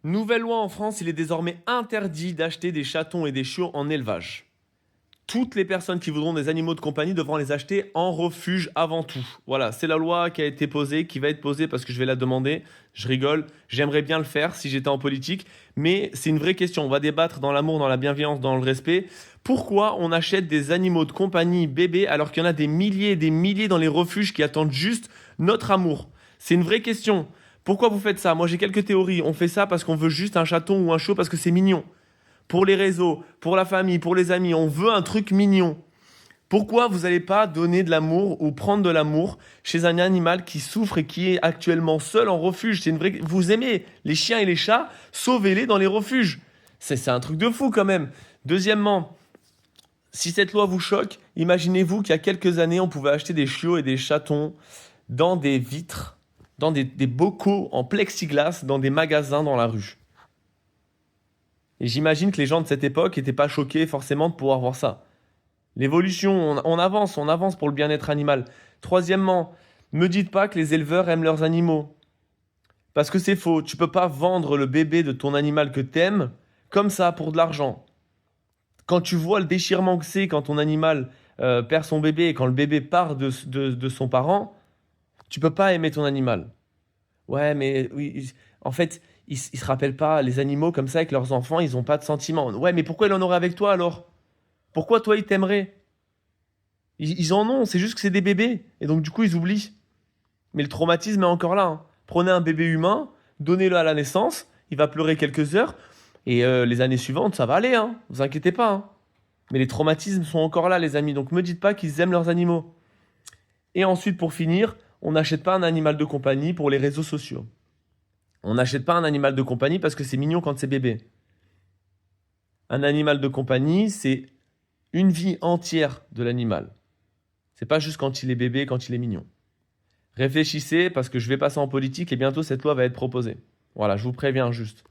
Nouvelle loi en France, il est désormais interdit d'acheter des chatons et des chiots en élevage. Toutes les personnes qui voudront des animaux de compagnie devront les acheter en refuge avant tout. Voilà, c'est la loi qui a été posée, qui va être posée parce que je vais la demander. Je rigole, j'aimerais bien le faire si j'étais en politique, mais c'est une vraie question. On va débattre dans l'amour, dans la bienveillance, dans le respect. Pourquoi on achète des animaux de compagnie bébés alors qu'il y en a des milliers et des milliers dans les refuges qui attendent juste notre amour? C'est une vraie question. Pourquoi vous faites ça? Moi j'ai quelques théories. On fait ça parce qu'on veut juste un chaton ou un chiot parce que c'est mignon. Pour les réseaux, pour la famille, pour les amis, on veut un truc mignon. Pourquoi vous n'allez pas donner de l'amour ou prendre de l'amour chez un animal qui souffre et qui est actuellement seul en refuge? C'est une vraie... Vous aimez les chiens et les chats, sauvez-les dans les refuges. C'est un truc de fou quand même. Deuxièmement, si cette loi vous choque, imaginez-vous qu'il y a quelques années, on pouvait acheter des chiots et des chatons dans des vitres, dans des bocaux en plexiglas, dans des magasins dans la rue. Et j'imagine que les gens de cette époque n'étaient pas choqués forcément de pouvoir voir ça. L'évolution, on avance pour le bien-être animal. Troisièmement, me dites pas que les éleveurs aiment leurs animaux. Parce que c'est faux. Tu peux pas vendre le bébé de ton animal que t'aimes comme ça pour de l'argent. Quand tu vois le déchirement que c'est quand ton animal perd son bébé et quand le bébé part de son parent, tu peux pas aimer ton animal. Ouais, mais oui, en fait, ils se rappellent pas, les animaux comme ça avec leurs enfants, ils ont pas de sentiments. Ouais, mais pourquoi il en aurait avec toi alors? Pourquoi toi, ils t'aimeraient? Ils en ont, c'est juste que c'est des bébés. Et donc, du coup, ils oublient. Mais le traumatisme est encore là, hein. Prenez un bébé humain, donnez-le à la naissance, il va pleurer quelques heures, et les années suivantes, ça va aller, hein. Vous inquiétez pas, hein. Mais les traumatismes sont encore là, les amis. Donc, me dites pas qu'ils aiment leurs animaux. Et ensuite, pour finir, on n'achète pas un animal de compagnie pour les réseaux sociaux. On n'achète pas un animal de compagnie parce que c'est mignon quand c'est bébé. Un animal de compagnie, c'est une vie entière de l'animal. C'est pas juste quand il est bébé, quand il est mignon. Réfléchissez parce que je vais passer en politique et bientôt cette loi va être proposée. Voilà, je vous préviens juste.